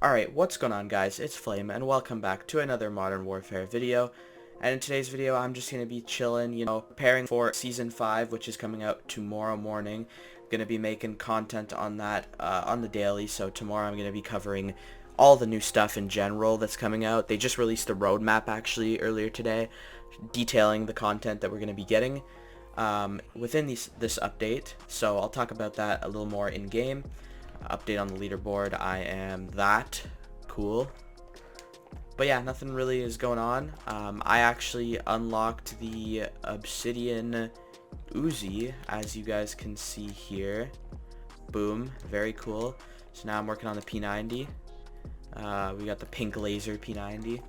Alright, what's going on guys? It's Flame and welcome back to another Modern Warfare video. And in today's video I'm just going to be chilling, preparing for Season 5, which is coming out tomorrow morning. Going to be making content on that on the daily, so tomorrow I'm going to be covering all the new stuff in general that's coming out. They just released the roadmap actually earlier today, detailing the content that we're going to be getting within this update. So I'll talk about that a little more in-game. Update on the leaderboard, I am that cool. But yeah, nothing really is going on. I actually unlocked the OBSIDIAN Uzi, as you guys can see here. Boom, very cool. So now I'm working on the P90. We got the pink laser P90.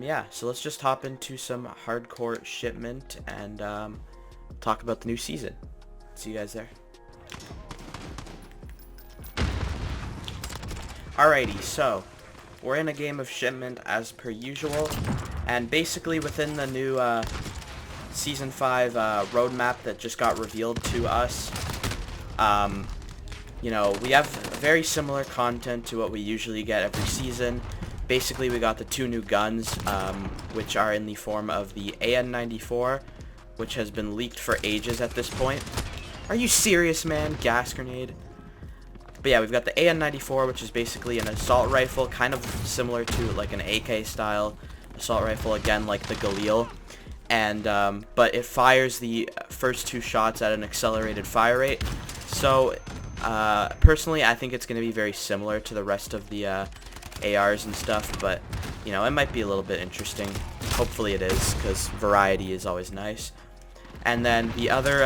Yeah, so let's just hop into some hardcore shipment and talk about the new season. See you guys there. Alrighty, so we're in a game of shipment as per usual, and basically within the new Season 5 roadmap that just got revealed to us, we have very similar content to what we usually get every season. Basically, we got the two new guns, which are in the form of the AN-94, which has been leaked for ages at this point. Are you serious, man? Gas grenade. But yeah, we've got the AN-94, which is basically an assault rifle, kind of similar to like an AK style assault rifle, again like the Galil. And but it fires the first two shots at an accelerated fire rate. So personally, I think it's going to be very similar to the rest of the ARs and stuff, but it might be a little bit interesting. Hopefully it is, because variety is always nice. And then the other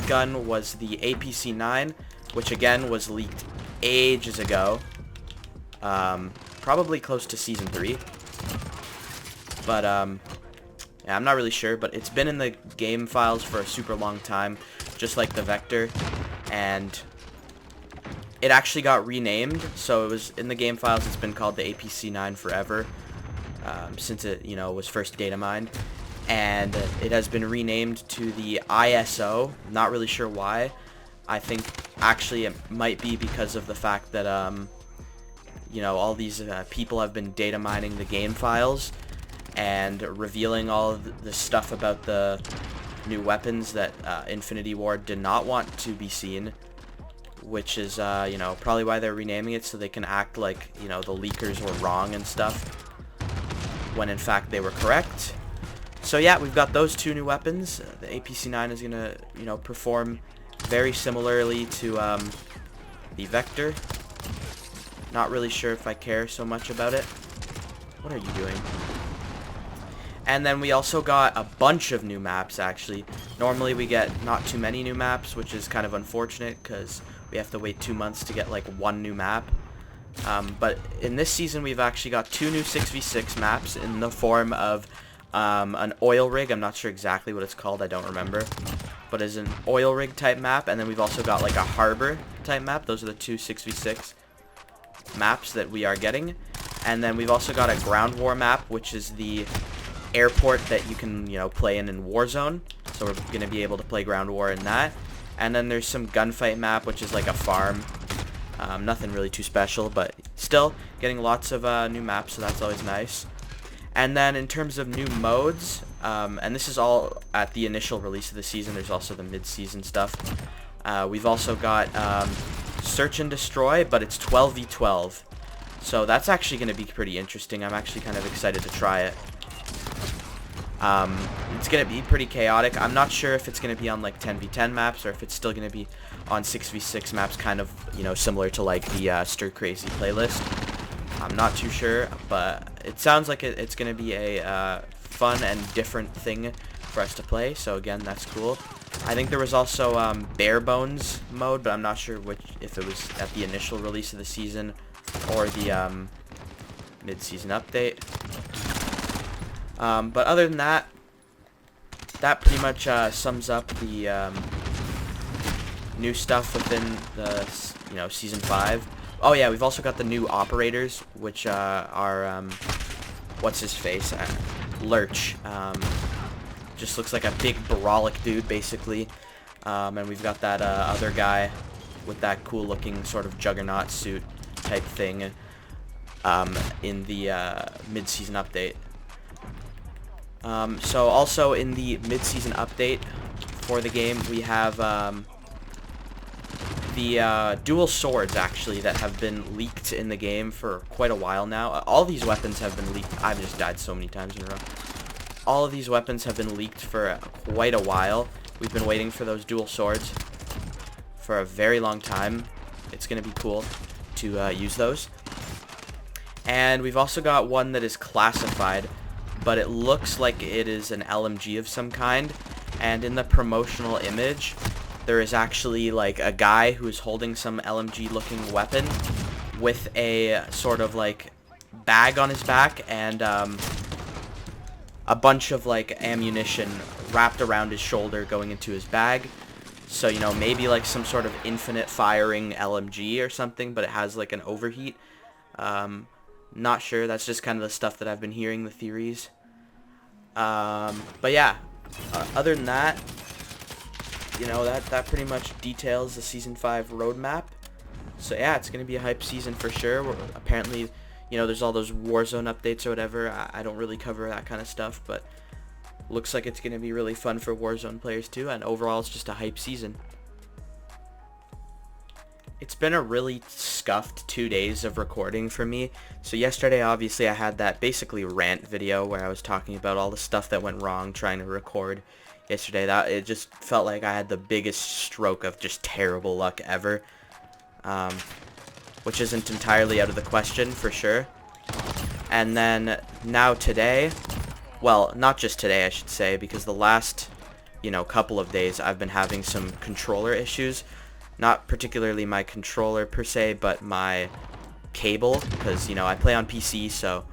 gun was the APC-9, which again was leaked ages ago, probably close to Season 3, but yeah, I'm not really sure, but it's been in the game files for a super long time, just like the Vector, and it actually got renamed. So it was in the game files, it's been called the APC-9 forever, since it was first data mined, and it has been renamed to the ISO. Not really sure why. I think actually it might be because of the fact that all these people have been data mining the game files and revealing all of the stuff about the new weapons that Infinity Ward did not want to be seen, which is probably why they're renaming it, so they can act like the leakers were wrong and stuff when in fact they were correct. So yeah, we've got those two new weapons. The APC-9 is gonna perform very similarly to the Vector. Not really sure if I care so much about it. What are you doing? And then we also got a bunch of new maps, actually. Normally we get not too many new maps, which is kind of unfortunate because we have to wait 2 months to get like one new map. But in this season we've actually got two new 6v6 maps in the form of an oil rig. I'm not sure exactly what it's called, I don't remember, but is an oil rig type map, and then we've also got like a harbor type map. Those are the two 6v6 maps that we are getting. And then we've also got a ground war map, which is the airport that you can play in Warzone, so we're going to be able to play ground war in that. And then there's some gunfight map, which is like a farm. Nothing really too special, but still getting lots of new maps, so that's always nice. And then in terms of new modes, and this is all at the initial release of the season, there's also the mid-season stuff. We've also got Search and Destroy, but it's 12v12. So that's actually going to be pretty interesting. I'm actually kind of excited to try it. It's going to be pretty chaotic. I'm not sure if it's going to be on like 10v10 maps or if it's still going to be on 6v6 maps, kind of, similar to like the Stir Crazy playlist. I'm not too sure, but it sounds like it's going to be a fun and different thing for us to play, so again, that's cool. I think there was also bare bones mode, but I'm not sure if it was at the initial release of the season or the mid-season update. But other than that, that pretty much sums up the new stuff within the Season 5. Oh yeah, we've also got the new operators, which are what's his face? Lurch. Just looks like a big brawlic dude, basically. And we've got that other guy with that cool looking sort of juggernaut suit type thing. in the mid-season update. So also in the mid-season update for the game, we have the dual swords, actually, that have been leaked in the game for quite a while now. All these weapons have been leaked. I've just died so many times in a row. All of these weapons have been leaked for quite a while. We've been waiting for those dual swords for a very long time. It's going to be cool to use those. And we've also got one that is classified, but it looks like it is an LMG of some kind. And in the promotional image, there is actually like a guy who is holding some LMG looking weapon with a sort of like bag on his back and a bunch of like ammunition wrapped around his shoulder going into his bag. So, you know, maybe like some sort of infinite firing LMG or something, but it has like an overheat. Not sure. That's just kind of the stuff that I've been hearing, the theories. But yeah, other than that, you know, that pretty much details the Season 5 roadmap. So yeah, it's going to be a hype season for sure. Apparently, you know, there's all those Warzone updates or whatever. I don't really cover that kind of stuff, but looks like it's going to be really fun for Warzone players too, and overall it's just a hype season. It's been a really scuffed 2 days of recording for me. So yesterday, obviously, I had that basically rant video where I was talking about all the stuff that went wrong trying to record yesterday. That it just felt like I had the biggest stroke of just terrible luck ever, which isn't entirely out of the question for sure. And then now today, well, not just today, I should say, because the last, you know, couple of days I've been having some controller issues. Not particularly my controller per se, but my cable, because, you know, I play on PC, so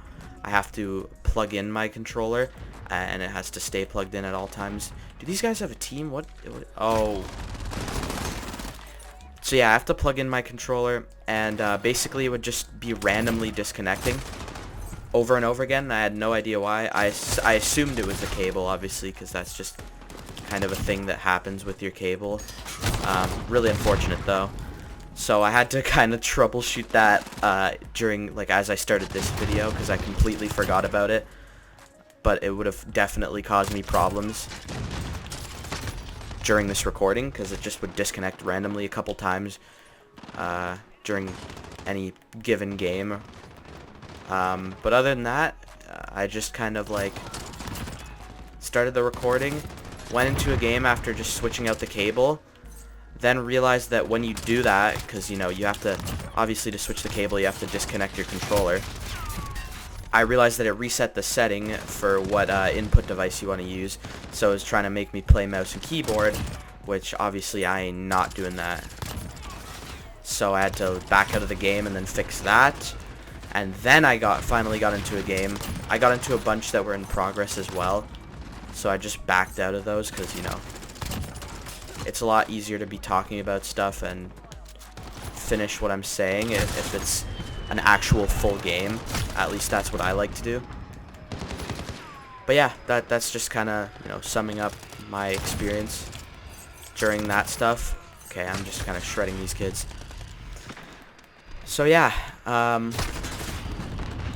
I have to plug in my controller, and it has to stay plugged in at all times. Do these guys have a team? What? Oh. So yeah, I have to plug in my controller, and basically it would just be randomly disconnecting over and over again. I had no idea why. I assumed it was the cable, obviously, because that's just kind of a thing that happens with your cable. Really unfortunate though. So I had to kind of troubleshoot that during, like, as I started this video, because I completely forgot about it. But it would have definitely caused me problems during this recording, because it just would disconnect randomly a couple times during any given game. But other than that, I just kind of like started the recording, went into a game after just switching out the cable, then realized that when you do that, because, you know, you have to, obviously to switch the cable you have to disconnect your controller, I realized that it reset the setting for what input device you want to use, so it was trying to make me play mouse and keyboard, which obviously I ain't not doing that. So I had to back out of the game and then fix that. And then I finally got into a game. I got into a bunch that were in progress as well. So I just backed out of those because, you know, it's a lot easier to be talking about stuff and finish what I'm saying if it's an actual full game. At least that's what I like to do. But yeah, that's just kind of, you know, summing up my experience during that stuff. Okay, I'm just kind of shredding these kids. So yeah, I'm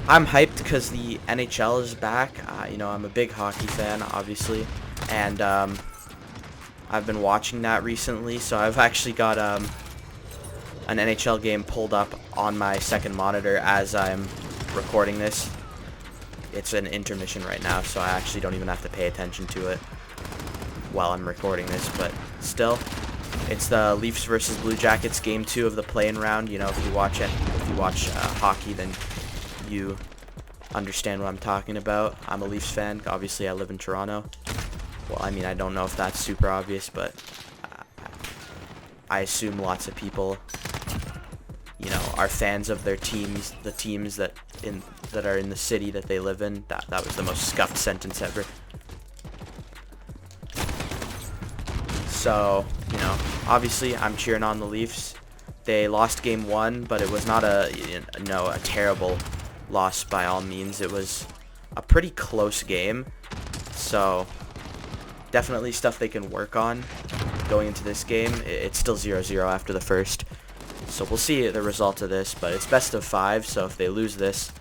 hyped because the NHL is back. You know, I'm a big hockey fan, obviously, and I've been watching that recently. So I've actually got an NHL game pulled up on my second monitor as I'm recording this. It's an intermission right now, so I actually don't even have to pay attention to it while I'm recording this, but still. It's the Leafs versus Blue Jackets Game 2 of the play-in round. You know, if you watch hockey, then you understand what I'm talking about. I'm a Leafs fan. Obviously, I live in Toronto. Well, I mean, I don't know if that's super obvious, but I assume lots of people, you know, are fans of their teams, the teams that are in the city that they live in. That was the most scuffed sentence ever. So, you know, obviously I'm cheering on the Leafs. They lost game 1, but it was not a terrible loss by all means. It was a pretty close game. So, definitely stuff they can work on going into this game. It's still 0-0 after the first. So we'll see the result of this, but it's best of 5, so if they lose this,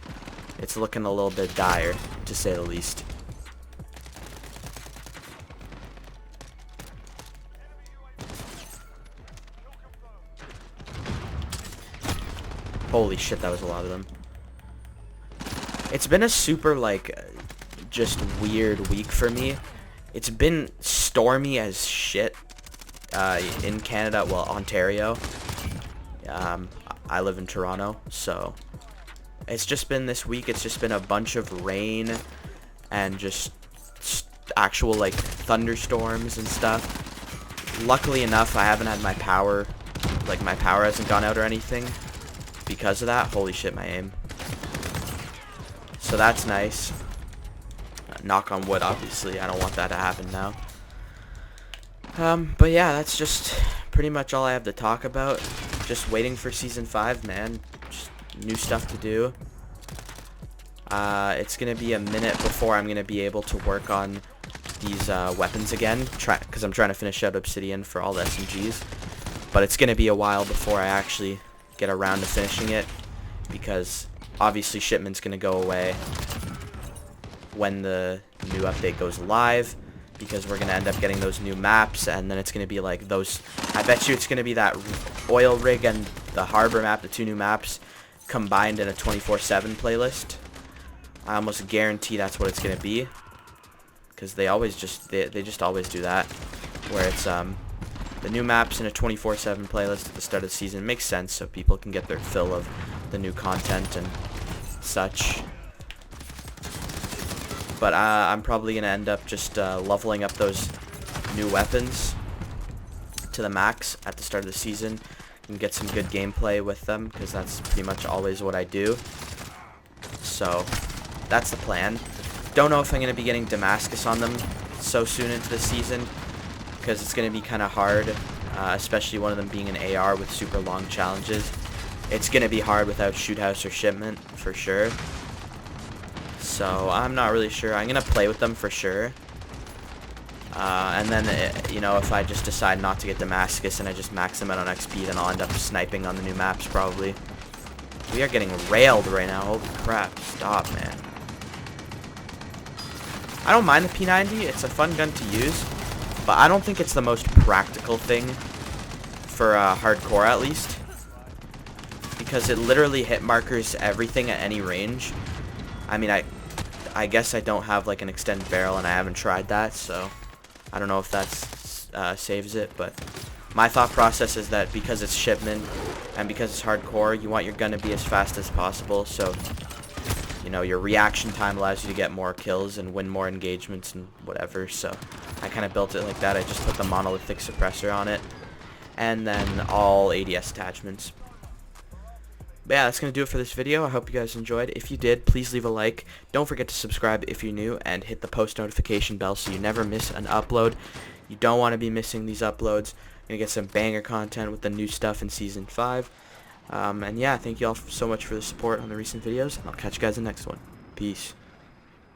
it's looking a little bit dire, to say the least. Holy shit, that was a lot of them. It's been a super, like, just weird week for me. It's been stormy as shit in Canada, well, Ontario. I live in Toronto, so it's just been this week. It's just been a bunch of rain and just actual, like, thunderstorms and stuff. Luckily enough, I haven't had my power, like, my power hasn't gone out or anything because of that. Holy shit, my aim. So that's nice. Knock on wood, obviously. I don't want that to happen now. But yeah, that's just pretty much all I have to talk about. Just waiting for Season 5, man. Just new stuff to do. It's going to be a minute before I'm going to be able to work on these weapons again. Because I'm trying to finish out Obsidian for all the SMGs. But it's going to be a while before I actually get around to finishing it. Because obviously shipment's going to go away when the new update goes live, because we're going to end up getting those new maps, and then it's going to be like those, I bet you it's going to be that oil rig and the harbor map, the 2 new maps, combined in a 24/7 playlist. I almost guarantee that's what it's going to be, because they always just, they just always do that, where it's the new maps in a 24/7 playlist at the start of the season. It makes sense, so people can get their fill of the new content and such. But I'm probably going to end up just leveling up those new weapons to the max at the start of the season and get some good gameplay with them, because that's pretty much always what I do. So that's the plan. Don't know if I'm going to be getting Damascus on them so soon into the season, because it's going to be kind of hard, especially one of them being an AR with super long challenges. It's going to be hard without Shoot House or Shipment, for sure. So I'm not really sure. I'm going to play with them for sure. And then, you know, if I just decide not to get Damascus and I just max them out on XP, then I'll end up sniping on the new maps probably. We are getting railed right now. Holy crap. Stop, man. I don't mind the P90. It's a fun gun to use. But I don't think it's the most practical thing for hardcore, at least. Because it literally hit markers everything at any range. I mean, I guess I don't have like an extended barrel, and I haven't tried that, so I don't know if that saves it. But my thought process is that because it's shipment and because it's hardcore, you want your gun to be as fast as possible, so you know your reaction time allows you to get more kills and win more engagements and whatever. So I kind of built it like that. I just put the monolithic suppressor on it, and then all ADS attachments. But yeah, that's going to do it for this video. I hope you guys enjoyed. If you did, please leave a like. Don't forget to subscribe if you're new, and hit the post notification bell so you never miss an upload. You don't want to be missing these uploads. You're going to get some banger content with the new stuff in Season 5. And yeah, thank you all so much for the support on the recent videos. I'll catch you guys in the next one. Peace.